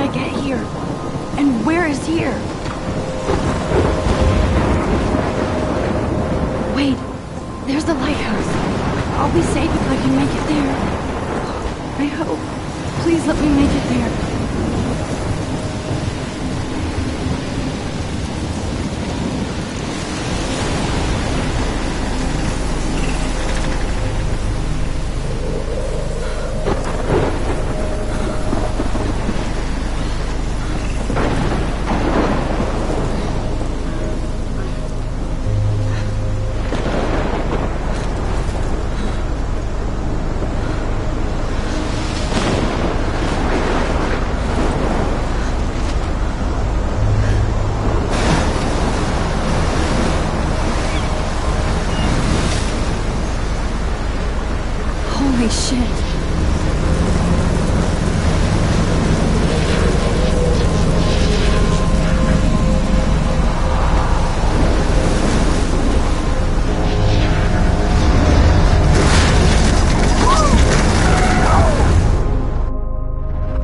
I get here? And where is here? Wait, there's the lighthouse. I'll be safe if I can make it there. I hope. Please let me make it there. Holy shit.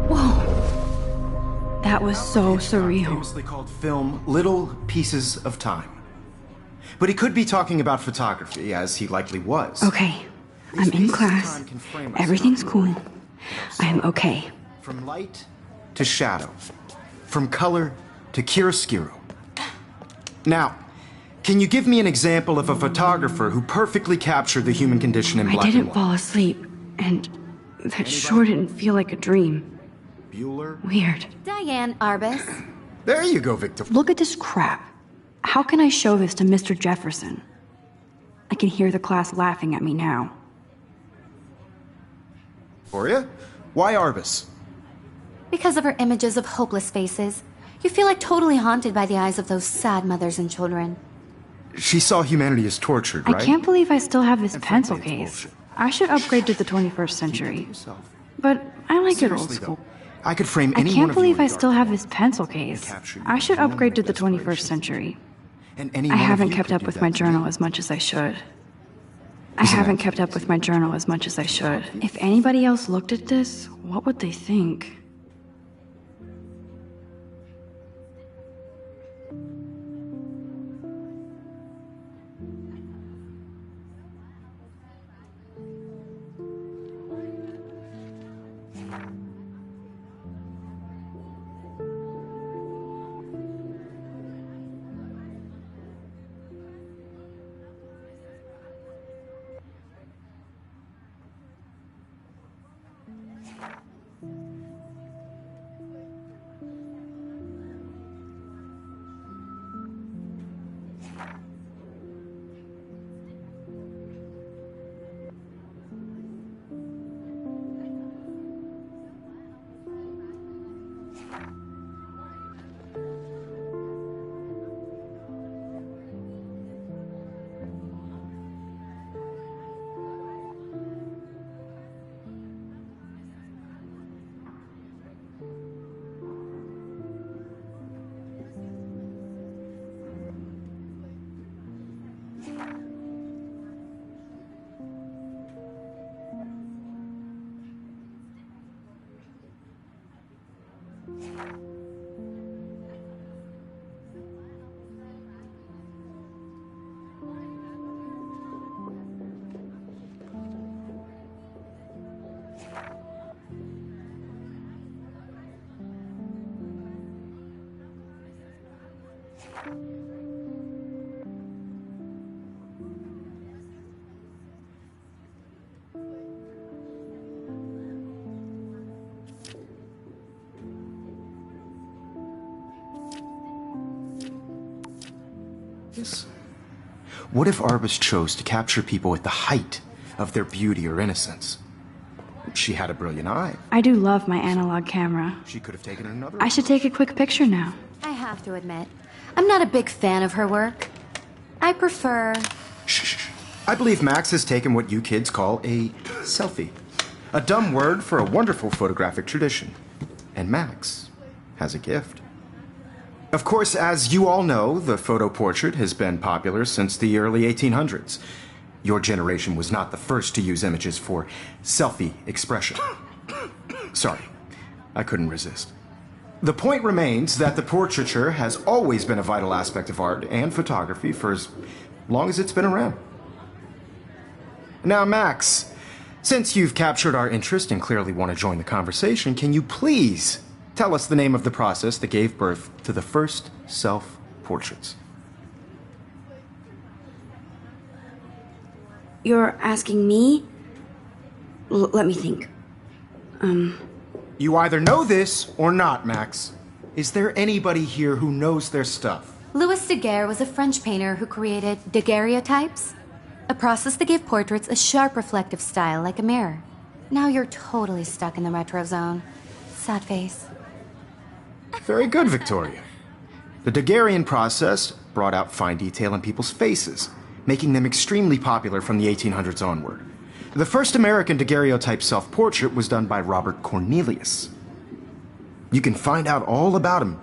Whoa. That was so surreal. Famously called film Little Pieces of Time. But he could be talking about photography, as he likely was. Okay. I'm in class. Everything's cool. I am okay. From light to shadow. From color to chiaroscuro. Now, can you give me an example of a photographer who perfectly captured the human condition in black and white? I didn't fall asleep, and that sure didn't feel like a dream. Bueller? Weird. Diane Arbus. There you go, Victor. Look at this crap. How can I show this to Mr. Jefferson? I can hear the class laughing at me now. Gloria? Why Arbus? Because of her images of hopeless faces, you feel like totally haunted by the eyes of those sad mothers and children. She saw humanity as tortured, right? I can't believe I still have this And pencil frankly, it's case. bullshit. I should upgrade to the 21st century. But I like it old Seriously, school. though, I could frame I any one can't of you believe in I still dark have this pencil case. capture you I should in one upgrade to of the my 21st desperations. century. And any I one of haven't you kept could up do with that my to journal me. as much as I should. I Isn't haven't that kept up with my journal as much as I should. If anybody else looked at this, what would they think? What if Arbus chose to capture people at the height of their beauty or innocence? She had a brilliant eye. I do love my analog camera. She could have taken another. I should take a quick picture now. I have to admit, I'm not a big fan of her work. I prefer... Shh. I believe Max has taken what you kids call a selfie. A dumb word for a wonderful photographic tradition. And Max has a gift. Of course, as you all know, the photo portrait has been popular since the early 1800s. Your generation was not the first to use images for selfie expression. Sorry, I couldn't resist. The point remains that the portraiture has always been a vital aspect of art and photography for as long as it's been around. Now, Max, since you've captured our interest and clearly want to join the conversation, can you please tell us the name of the process that gave birth to the first self-portraits? You're asking me? Let me think. You either know this or not, Max. Is there anybody here who knows their stuff? Louis Daguerre was a French painter who created daguerreotypes, a process that gave portraits a sharp reflective style like a mirror. Now you're totally stuck in the retro zone. Sad face. Very good, Victoria. The Daguerrean process brought out fine detail in people's faces, making them extremely popular from the 1800s onward. The first American daguerreotype self-portrait was done by Robert Cornelius. You can find out all about him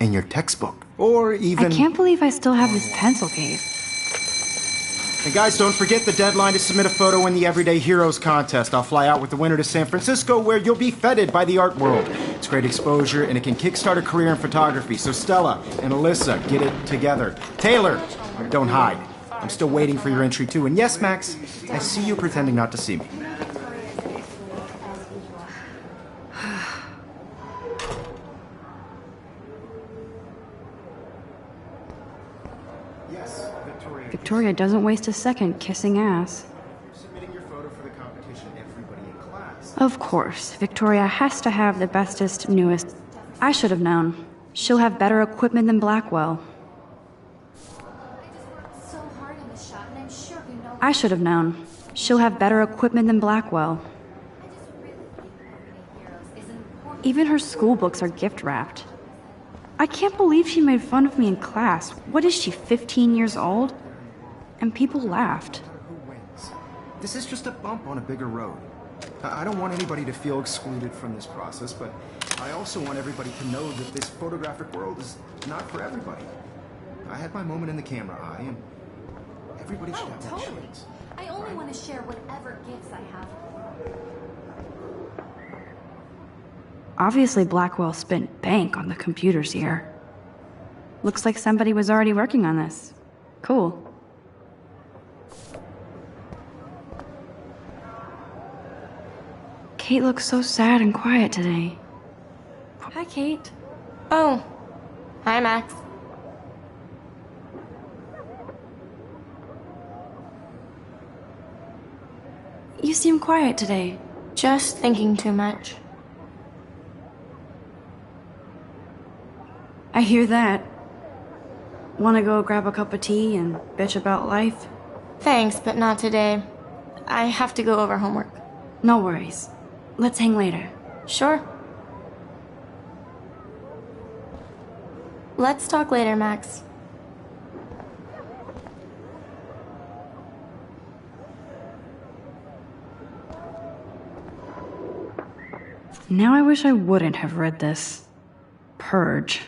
in your textbook, or even... I can't believe I still have this pencil case. And guys, don't forget the deadline to submit a photo in the Everyday Heroes contest. I'll fly out with the winner to San Francisco, where you'll be feted by the art world. It's great exposure, and it can kickstart a career in photography. So Stella and Alyssa, get it together. Taylor, don't hide. I'm still waiting for your entry, too. And yes, Max, I see you pretending not to see me. Yes, Victoria. Victoria doesn't waste a second kissing ass. Submitting your photo for the competition, everybody in class. Of course, Victoria has to have the bestest, newest. I should have known. She'll have better equipment than Blackwell. I should have known. She'll have better equipment than Blackwell. Even her school books are gift wrapped. I can't believe she made fun of me in class. What is she, 15 years old? And people laughed. Who wins? This is just a bump on a bigger road. I don't want anybody to feel excluded from this process, but I also want everybody to know that this photographic world is not for everybody. I had my moment in the camera eye, and everybody should have that chance. I only want to share whatever gifts I have. Obviously, Blackwell spent bank on the computers here. Looks like somebody was already working on this. Cool. Kate looks so sad and quiet today. Hi, Kate. Oh. Hi, Max. You seem quiet today. Just thinking too much. I hear that. Wanna go grab a cup of tea and bitch about life? Thanks, but not today. I have to go over homework. No worries. Let's hang later. Sure. Let's talk later, Max. Now I wish I wouldn't have read this. Purge.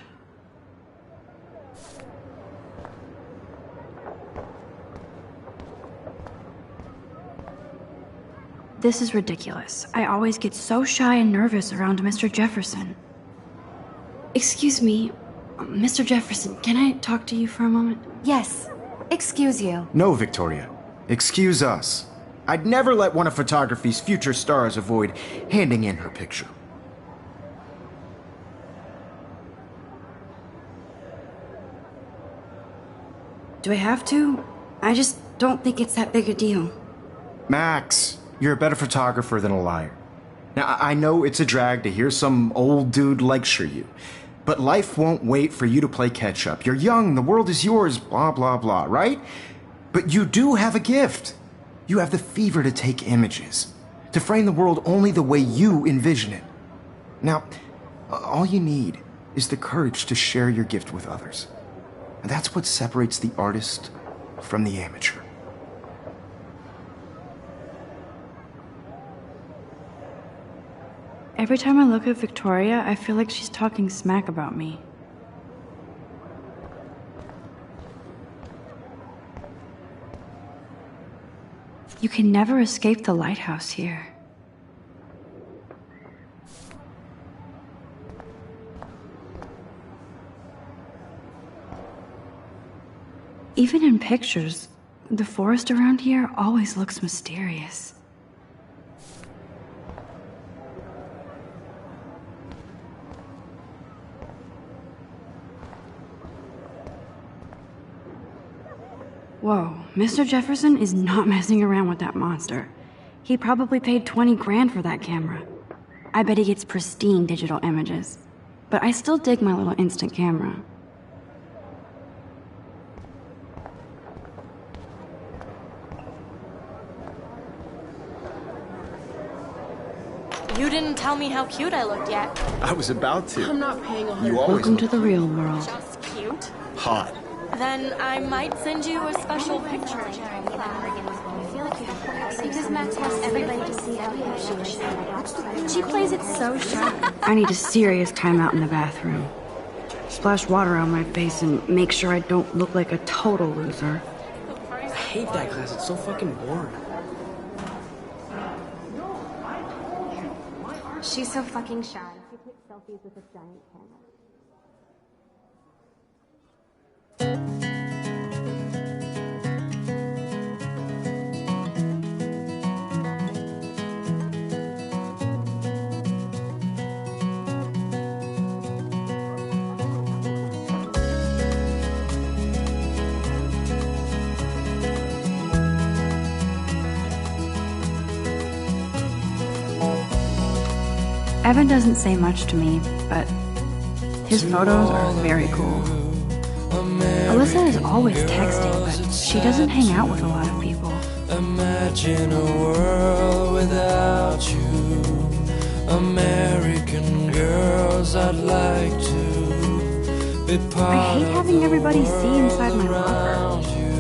This is ridiculous. I always get so shy and nervous around Mr. Jefferson. Excuse me, Mr. Jefferson, can I talk to you for a moment? Yes. Excuse you. No, Victoria. Excuse us. I'd never let one of photography's future stars avoid handing in her picture. Do I have to? I just don't think it's that big a deal. Max, you're a better photographer than a liar. Now, I know it's a drag to hear some old dude lecture you, but life won't wait for you to play catch-up. You're young, the world is yours, blah, blah, blah, right? But you do have a gift. You have the fever to take images, to frame the world only the way you envision it. Now, all you need is the courage to share your gift with others. And that's what separates the artist from the amateur. Every time I look at Victoria, I feel like she's talking smack about me. You can never escape the lighthouse here. Even in pictures, the forest around here always looks mysterious. Whoa, Mr. Jefferson is not messing around with that monster. He probably paid 20 grand for that camera. I bet he gets pristine digital images. But I still dig my little instant camera. You didn't tell me how cute I looked yet. I was about to. I'm not paying a You always Welcome to look the real world. Just cute? hot. Then I might send you a special picture. Because Max wants everybody to see how cute she is. She plays it so sharp. I need a serious timeout in the bathroom. Splash water on my face and make sure I don't look like a total loser. I hate that class. It's so fucking boring. She's so fucking shy. She takes selfies with a giant camera. Evan doesn't say much to me, but his photos are very cool. Alyssa is always texting, but she doesn't hang out with a lot of people. Imagine a world without you. American girls, I'd like to be part I hate having everybody see inside my locker. around you.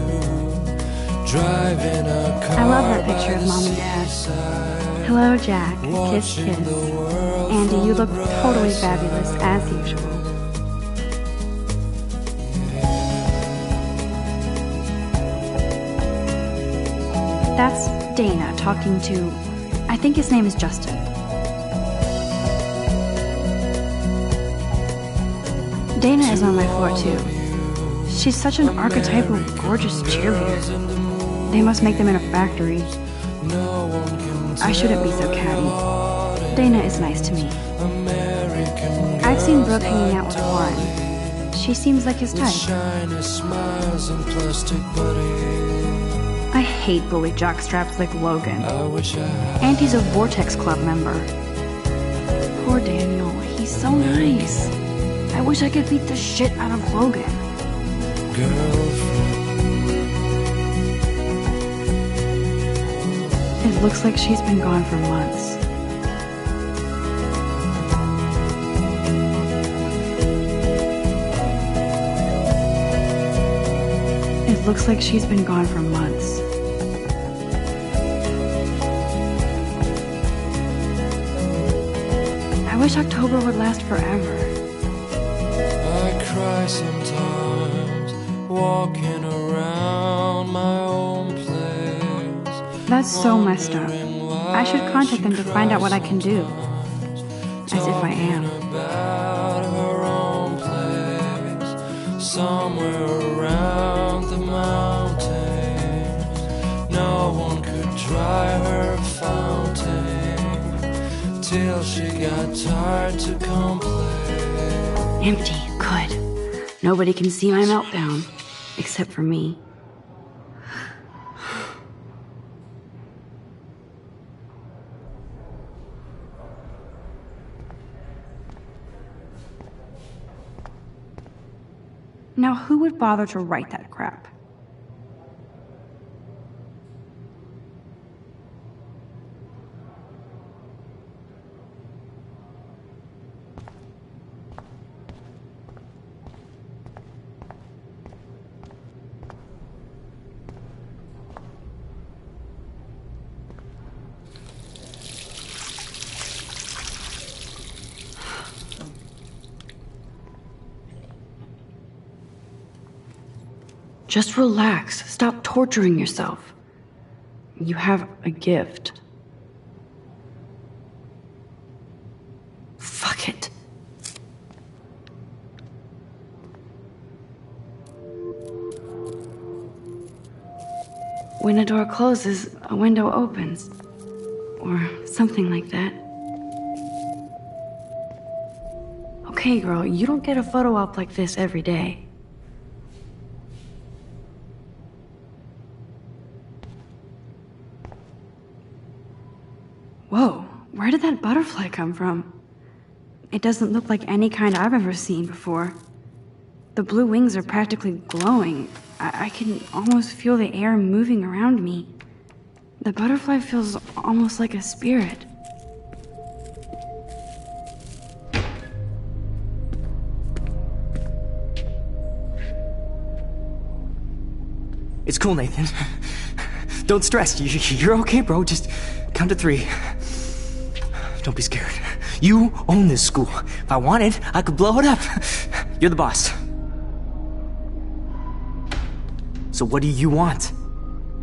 Driving a car I love that picture of Mom and Dad. Hello, Jack. Kiss, kiss. Andy, you look totally fabulous, as usual. That's Dana talking to... I think his name is Justin. Dana is on my floor, too. She's such an archetypal, gorgeous cheerleader. They must make them in a factory. I shouldn't be so catty. Dana is nice to me. I've seen Brooke hanging out with Warren. She seems like his type. I hate bully jockstraps like Logan. And he's a Vortex Club member. Poor Daniel, he's so nice. I wish I could beat the shit out of Logan. It looks like she's been gone for months. It looks like she's been gone for months. I wish October would last forever. I cry sometimes, walking around my own place. That's so messed up. I should contact them to find out what I can do. As if I am. About her own place, somewhere around the mountains. No one could dry her fountain till she got tired to complain. Empty. Good. Nobody can see my meltdown. Except for me. Now, who would bother to write that crap? Just relax. Stop torturing yourself. You have a gift. Fuck it. When a door closes, a window opens. Or something like that. Okay, girl, you don't get a photo op like this every day. Whoa, where did that butterfly come from? It doesn't look like any kind I've ever seen before. The blue wings are practically glowing. I can almost feel the air moving around me. The butterfly feels almost like a spirit. It's cool, Nathan. Don't stress. You're okay, bro. Just count to 3. Don't be scared. You own this school. If I wanted, I could blow it up. You're the boss. So what do you want?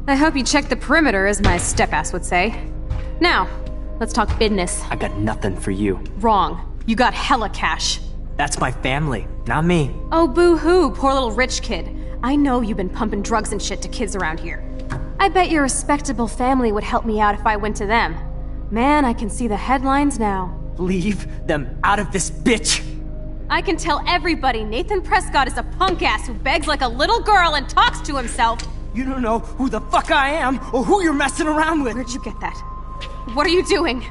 I hope you checked the perimeter, as my step-ass would say. Now, let's talk business. I got nothing for you. Wrong. You got hella cash. That's my family, not me. Oh, boo-hoo, poor little rich kid. I know you've been pumping drugs and shit to kids around here. I bet your respectable family would help me out if I went to them. Man, I can see the headlines now. Leave them out of this bitch! I can tell everybody Nathan Prescott is a punk ass who begs like a little girl and talks to himself. You don't know who the fuck I am or who you're messing around with. Where'd you get that? What are you doing?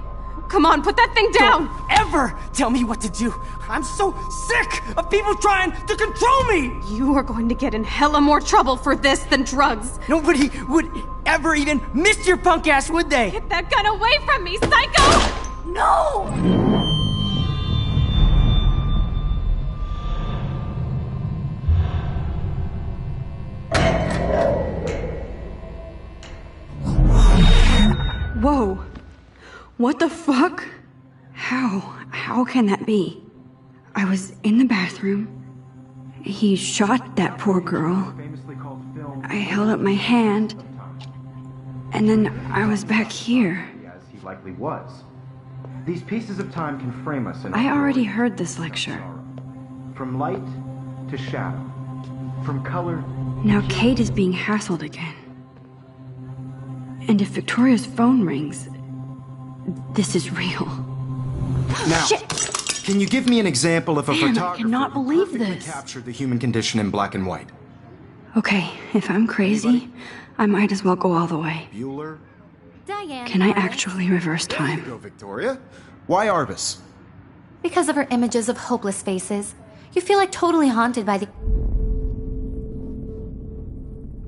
Come on, put that thing down! Don't ever tell me what to do! I'm so sick of people trying to control me! You are going to get in hella more trouble for this than drugs. Nobody would ever even miss your punk ass, would they? Get that gun away from me, psycho! No! Whoa. What the fuck? How can that be? I was in the bathroom. He shot that poor girl. I held up my hand. And then I was back here. As he likely was. These pieces of time can frame us in I already heard this lecture. From light to shadow. From color. Now Kate is being hassled again. And if Victoria's phone rings, this is real. Now, Shit! Can you give me an example of a Damn, I photographer cannot who believe perfectly this. captured the human condition in black and white? Okay, if I'm crazy, I might as well go all the way. Bueller? Diane. Can I Arbus. actually reverse There you time? go, Victoria. Why Arbus? Because of her images of hopeless faces. You feel like totally haunted by the...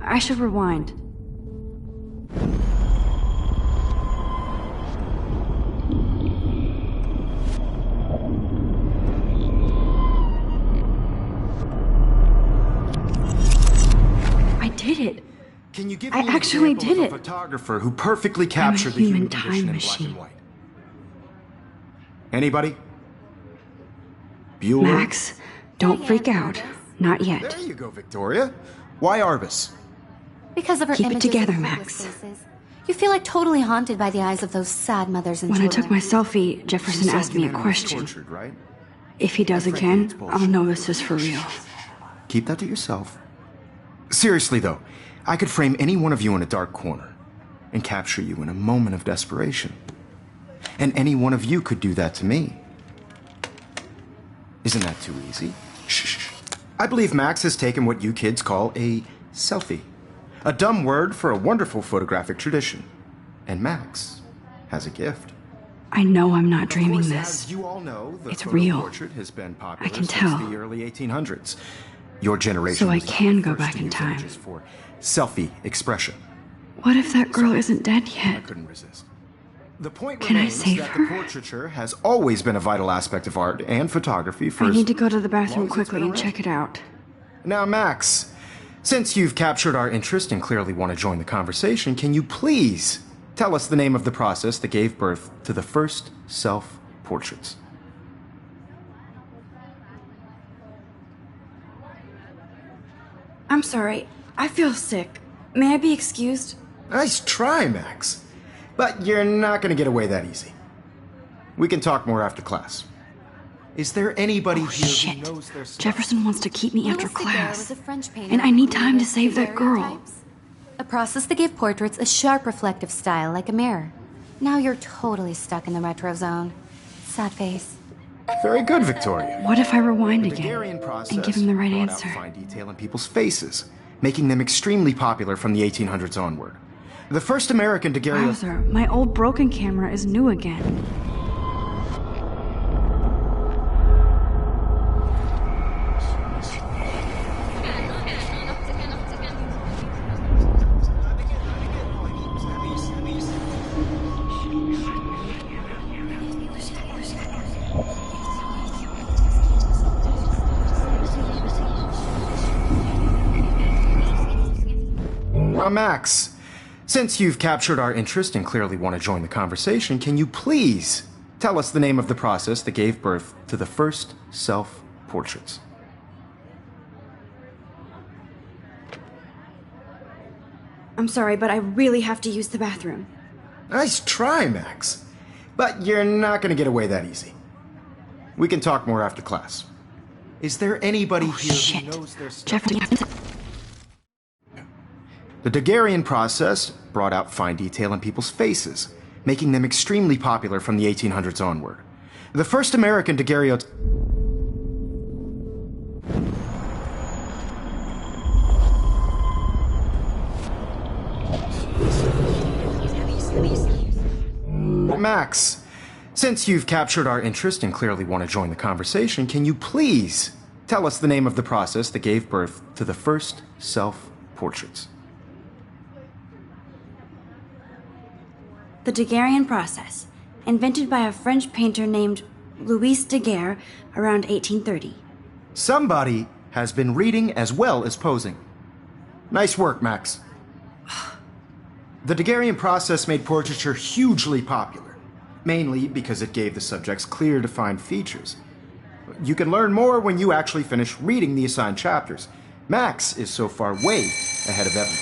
I should rewind. I did it. Can you give I me an actually example did of a it. photographer who perfectly captured the human human time condition in black machine. and white? Anybody? Bueller? Max, don't freak out. Not yet. There you go, Victoria. Why Arbus? Because of her Keep it images together, of Max. hopeless faces. You feel like totally haunted by the eyes of those sad mothers and When I children. took my selfie, Jefferson You said asked me a humanity was question. Tortured, right? If he does Frankly, again, it's bullshit. I'll know this is for real. Keep that to yourself. Seriously, though, I could frame any one of you in a dark corner and capture you in a moment of desperation. And any one of you could do that to me. Isn't that too easy? Shh. I believe Max has taken what you kids call a selfie. A dumb word for a wonderful photographic tradition. And Max has a gift. I know I'm not Of dreaming course, this. as you all know, the It's photo real. portrait has been popular I can since tell. the early 1800s. Your generation So I was the can go first back to in use time. images for selfie expression. What if that girl isn't dead I yet? couldn't resist. The point Can I remains save that her? the portraiture has always been a vital aspect of art and photography for I as need to go to the long bathroom as it's quickly been and around. check it out. Now, Max, since you've captured our interest and clearly want to join the conversation, can you please tell us the name of the process that gave birth to the first self-portraits? I'm sorry. I feel sick. May I be excused? Nice try, Max. But you're not going to get away that easy. We can talk more after class. Is there anybody Oh, here shit. who knows their stuff? Jefferson wants to keep me after Louis Daguerre was class. a French painter And I who need time to created save that girl. daguerreotypes, a process that gave portraits a sharp reflective style like a mirror. Now you're totally stuck in the retro zone. Sad face. Very good, Victoria. What if I rewind The again Daguerrean process and give him the right brought answer? out fine detail in people's faces, making them extremely popular from the 1800s onward. The first American daguerreotype... Wowzer, my old broken camera is new again. Max, since you've captured our interest and clearly want to join the conversation, can you please tell us the name of the process that gave birth to the first self-portraits? I'm sorry, but I really have to use the bathroom. Nice try, Max. But you're not going to get away that easy. We can talk more after class. Is there anybody here Shit. who knows their stuff? Jeffrey, The Daguerrean process brought out fine detail in people's faces, making them extremely popular from the 1800s onward. The first American daguerreotype... Max, since you've captured our interest and clearly want to join the conversation, can you please tell us the name of the process that gave birth to the first self-portraits? The Daguerrean process, invented by a French painter named Louis Daguerre around 1830. Somebody has been reading as well as posing. Nice work, Max. The Daguerrean process made portraiture hugely popular, mainly because it gave the subjects clear, defined features. You can learn more when you actually finish reading the assigned chapters. Max is so far way ahead of everyone.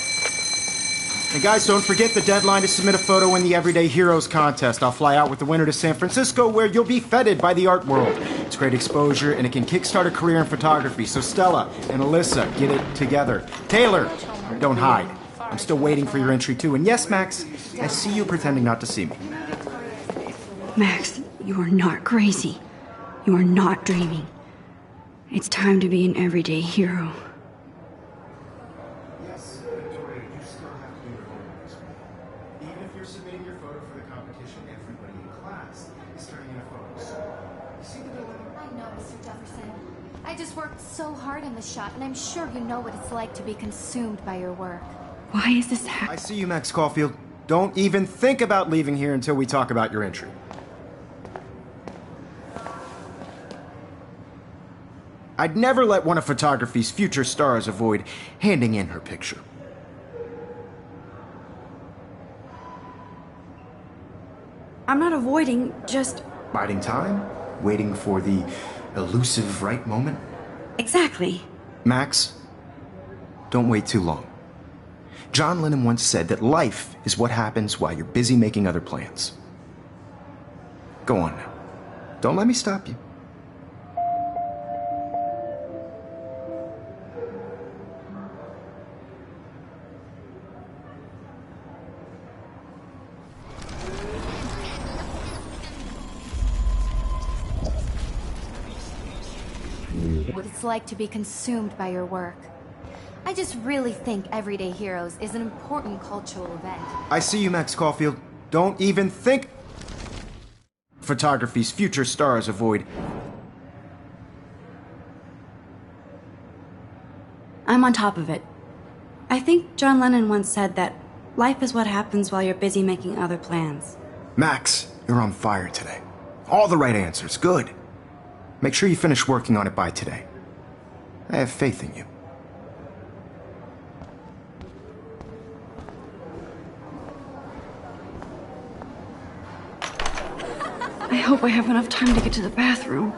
And guys, don't forget the deadline to submit a photo in the Everyday Heroes contest. I'll fly out with the winner to San Francisco, where you'll be feted by the art world. It's great exposure, and it can kickstart a career in photography. So Stella and Alyssa, get it together. Taylor, don't hide. I'm still waiting for your entry, too. And yes, Max, I see you pretending not to see me. Max, you are not crazy. You are not dreaming. It's time to be an everyday hero. Yes, Victoria, you still have to do your homework this week. Even if you're submitting your photo for the competition, everybody in class is turning in a photo. So, you see the dilemma? I know, Mr. Jefferson. I just worked so hard on the shot, and I'm sure you know what it's like to be consumed by your work. Why is this I happening? see you, Max Caulfield. Don't even think about leaving here until we talk about your entry. I'd never let one of photography's future stars avoid handing in her picture. I'm not avoiding, just... Biding time? Waiting for the elusive right moment? Exactly. Max, don't wait too long. John Lennon once said that life is what happens while you're busy making other plans. Go on now. Don't let me stop you. What it's like to be consumed by your work. I just really think Everyday Heroes is an important cultural event. I see you, Max Caulfield. Don't even think. Photography's future stars avoid. I'm on top of it. I think John Lennon once said that life is what happens while you're busy making other plans. Max, you're on fire today. All the right answers. Good. Make sure you finish working on it by today. I have faith in you. I hope I have enough time to get to the bathroom.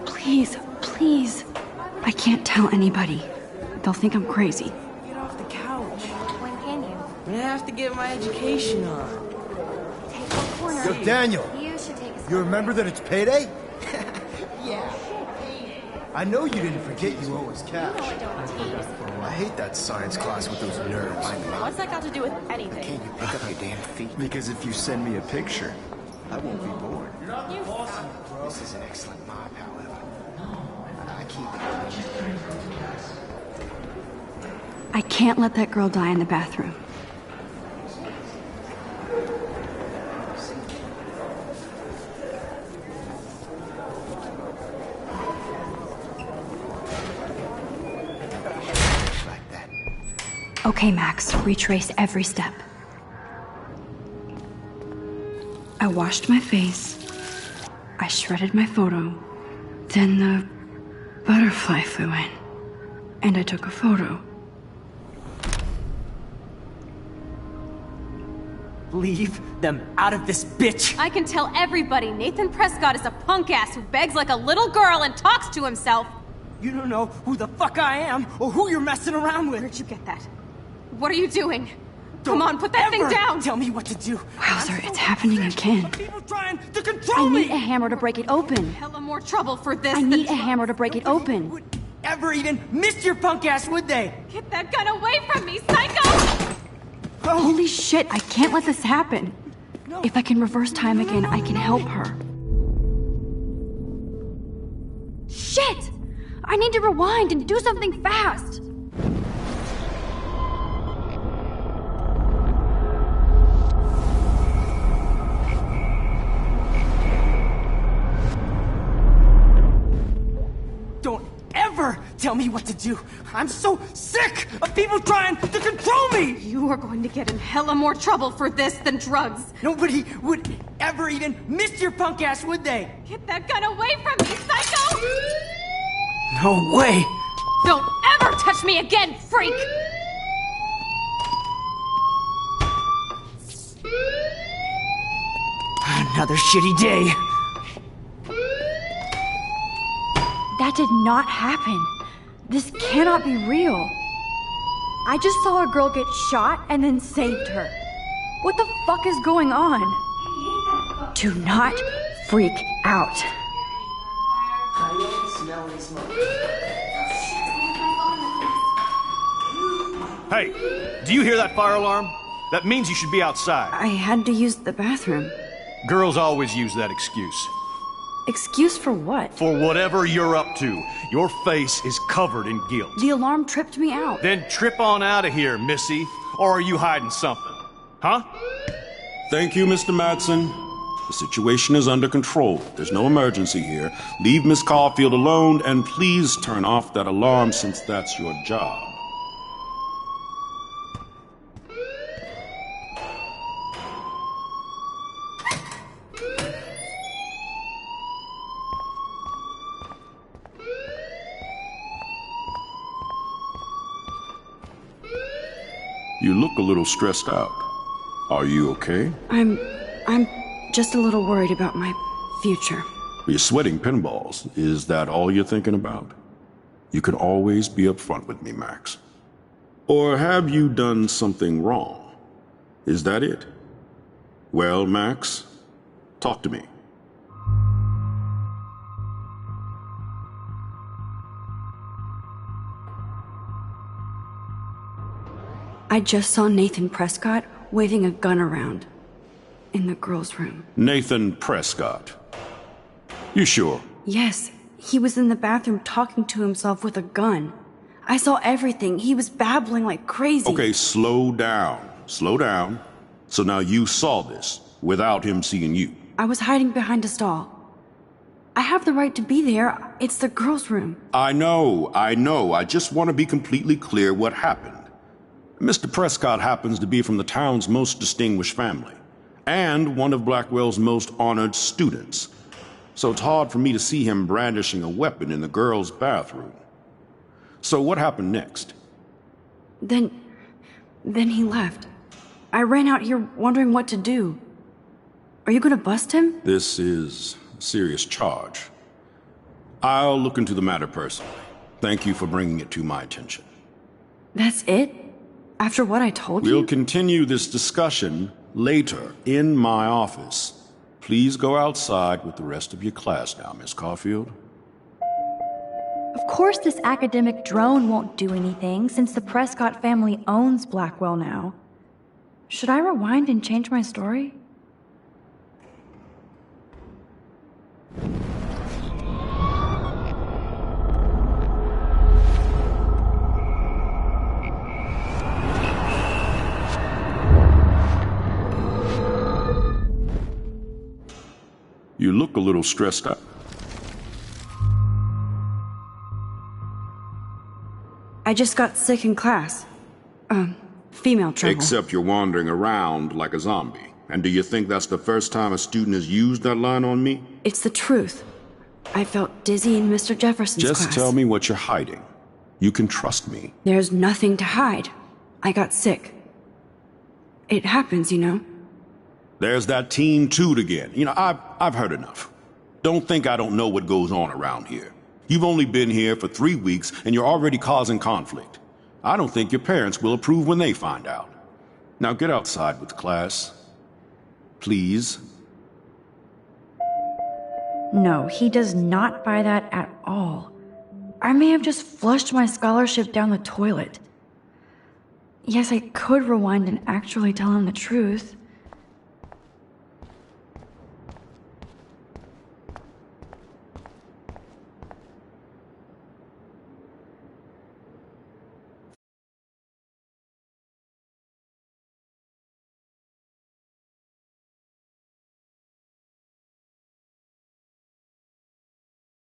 Please, please. I can't tell anybody. They'll think I'm crazy. Get off the couch. When can you? I have to get my education on. Take a corner. Yo, Daniel, You should take a you remember that it's payday? Yeah. I know you didn't forget you owe us cash. I don't tease. I hate that science class with those nerds. What's that got to do with anything? Can't you pick up your damn feet? Because if you send me a picture, I won't be bored. You suck. This is an excellent mob, however. I keep it. I can't let that girl die in the bathroom. Like that. Okay, Max, retrace every step. I washed my face. I shredded my photo. Then the butterfly flew in. And I took a photo. Leave them out of this bitch! I can tell everybody Nathan Prescott is a punk ass who begs like a little girl and talks to himself. You don't know who the fuck I am or who you're messing around with. Where'd you get that? What are you doing? Come on, put that thing down! Tell me what to do. Wowzer, it's happening again. People trying to control I me. need a hammer to break it open. Hella more trouble for this I than need a hammer to break it open. Would ever even miss your punk ass, would they? Get that gun away from me, psycho! Holy shit, I can't let this happen. If I can reverse time again, I can help her. Shit! I need to rewind and do something fast. Don't ever tell me what to do. I'm so sick of people trying to control me. You are going to get in hella more trouble for this than drugs. Nobody would ever even miss your punk ass, would they? Get that gun away from me, psycho! No way. Don't ever touch me again, freak! Another shitty day. That did not happen. This cannot be real. I just saw a girl get shot and then saved her. What the fuck is going on? Do not freak out. Hey, do you hear that fire alarm? That means you should be outside. I had to use the bathroom. Girls always use that excuse. Excuse for what? For whatever you're up to, your face is covered in guilt. The alarm tripped me out. Then trip on out of here, Missy. Or are you hiding something? Huh? Thank you, Mr. Madsen. The situation is under control. There's no emergency here. Leave Miss Caulfield alone, and please turn off that alarm since that's your job. You look a little stressed out. Are you okay? I'm just a little worried about my future. You're sweating pinballs. Is that all you're thinking about? You can always be upfront with me, Max. Or have you done something wrong? Is that it? Well, Max, talk to me. I just saw Nathan Prescott waving a gun around in the girls' room. Nathan Prescott. You sure? Yes, he was in the bathroom talking to himself with a gun. I saw everything. He was babbling like crazy. Okay, slow down. Slow down. So now you saw this without him seeing you. I was hiding behind a stall. I have the right to be there. It's the girls' room. I know. I just want to be completely clear what happened. Mr. Prescott happens to be from the town's most distinguished family, and one of Blackwell's most honored students. So it's hard for me to see him brandishing a weapon in the girls' bathroom. So what happened next? Then he left. I ran out here wondering what to do. Are you gonna bust him? This is a serious charge. I'll look into the matter personally. Thank you for bringing it to my attention. That's it? After what I told you? We'll continue this discussion later in my office. Please go outside with the rest of your class now, Miss Caulfield. Of course this academic drone won't do anything since the Prescott family owns Blackwell now. Should I rewind and change my story? You look a little stressed out. I just got sick in class. Female trouble. Except you're wandering around like a zombie. And do you think that's the first time a student has used that line on me? It's the truth. I felt dizzy in Mr. Jefferson's class. Just tell me what you're hiding. You can trust me. There's nothing to hide. I got sick. It happens, you know. There's that teen toot again. You know, I've heard enough. Don't think I don't know what goes on around here. You've only been here for 3 weeks and you're already causing conflict. I don't think your parents will approve when they find out. Now get outside with class. Please. No, he does not buy that at all. I may have just flushed my scholarship down the toilet. Yes, I could rewind and actually tell him the truth.